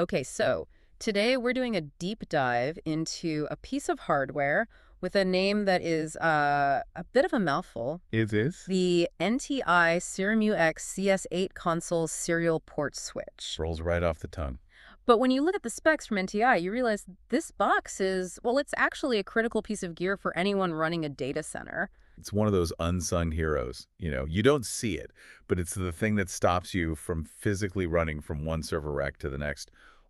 Okay, so today we're doing a deep dive into a piece of hardware with a name that is a bit of a mouthful. Is? The NTI SERIMUX-CS-8 console serial port switch. Rolls right off the tongue. But when you look at the specs from NTI, you realize this box is, well, it's actually a critical piece of gear for anyone running a data center. It's one of those unsung heroes. You don't see it, but it's the thing that stops you from physically running from one server rack to the next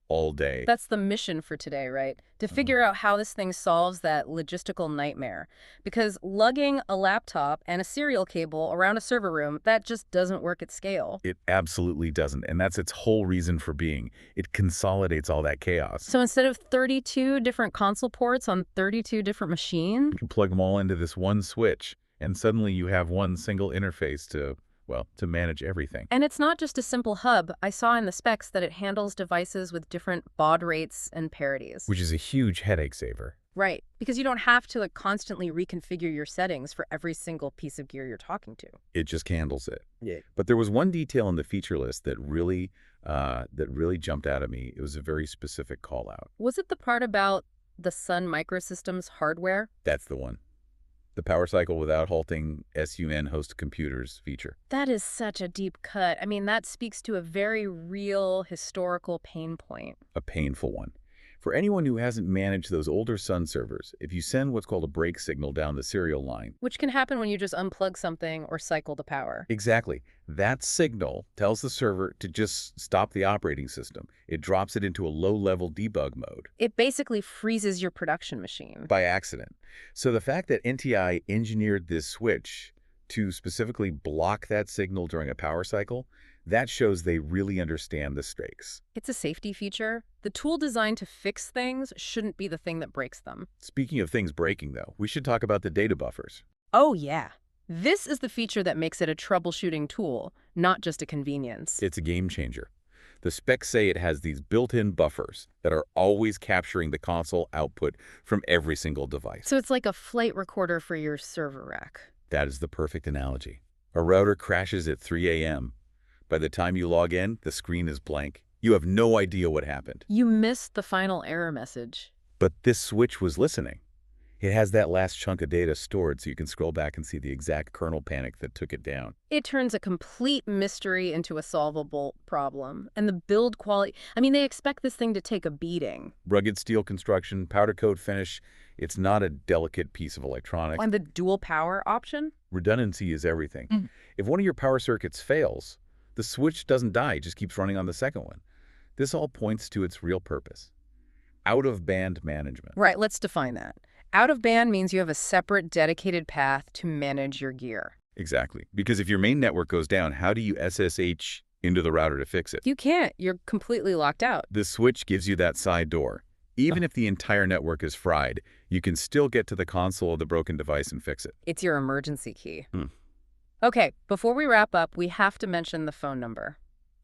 all day. That's the mission for today, right? To figure out how this thing solves that logistical nightmare. Because lugging a laptop and a serial cable around a server room, that just doesn't work at scale. It absolutely doesn't, and that's its whole reason for being. It consolidates all that chaos. So instead of 32 different console ports on 32 different machines, You plug them all into this one switch, and suddenly you have one single interface to manage everything. and it's not just a simple hub. I saw in the specs that it handles devices with different baud rates and parities. Which is a huge headache saver. Right, because you don't have to constantly reconfigure your settings for every single piece of gear you're talking to. It just handles it. Yeah. But there was one detail in the feature list that really jumped out at me. It was a very specific call out. Was it the part about the Sun Microsystems hardware? That's the one. The power cycle without halting SUN host computers feature. That is such a deep cut. I mean, that speaks to a very real historical pain point. A painful one. For anyone who hasn't managed those older Sun servers, if you send what's called a break signal down the serial line. Which can happen when you just unplug something or cycle the power. Exactly. That signal tells the server to just stop the operating system. It drops it into a low-level debug mode. It basically freezes your production machine. By accident. So the fact that NTI engineered this switch to specifically block that signal during a power cycle, that shows they really understand the stakes. It's a safety feature. The tool designed to fix things shouldn't be the thing that breaks them. Speaking of things breaking, though, we should talk about the data buffers. Oh, yeah. This is the feature that makes it a troubleshooting tool, not just a convenience. It's a game changer. The specs say it has these built-in buffers that are always capturing the console output from every single device. So it's like a flight recorder for your server rack. That is the perfect analogy. A router crashes at 3 a.m. By the time you log in, the screen is blank. You have no idea what happened. You missed the final error message. But this switch was listening. It has that last chunk of data stored so you can scroll back and see the exact kernel panic that took it down. It turns a complete mystery into a solvable problem. And the build quality, I mean, they expect this thing to take a beating. Rugged steel construction, powder coat finish. It's not a delicate piece of electronics. And the dual power option? Redundancy is everything. If one of your power circuits fails, the switch doesn't die, it just keeps running on the second one. This all points to its real purpose. Out-of-band management. Right, let's define that. Out of band means you have a separate dedicated path to manage your gear. Exactly. Because if your main network goes down, how do you SSH into the router to fix it? You can't. You're completely locked out. The switch gives you that side door. Even if the entire network is fried, you can still get to the console of the broken device and fix it. It's your emergency key. Okay, before we wrap up, we have to mention the phone number.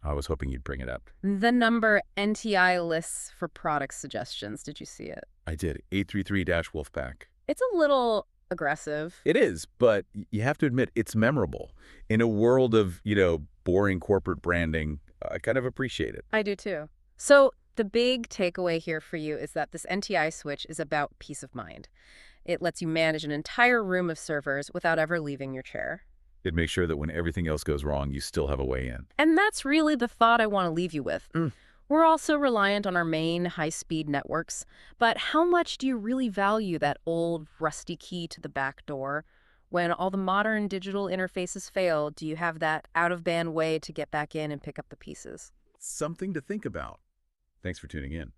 I was hoping you'd bring it up. The number NTI lists for product suggestions. Did you see it? I did. 833-Wolfpack. It's a little aggressive. It is, but you have to admit, it's memorable. In a world of, boring corporate branding, I kind of appreciate it. I do too. So the big takeaway here for you is that this NTI switch is about peace of mind. It lets you manage an entire room of servers without ever leaving your chair. It makes sure that when everything else goes wrong, you still have a way in. And that's really the thought I want to leave you with. We're also reliant on our main high-speed networks, but how much do you really value that old rusty key to the back door? When all the modern digital interfaces fail, do you have that out-of-band way to get back in and pick up the pieces? Something to think about. Thanks for tuning in.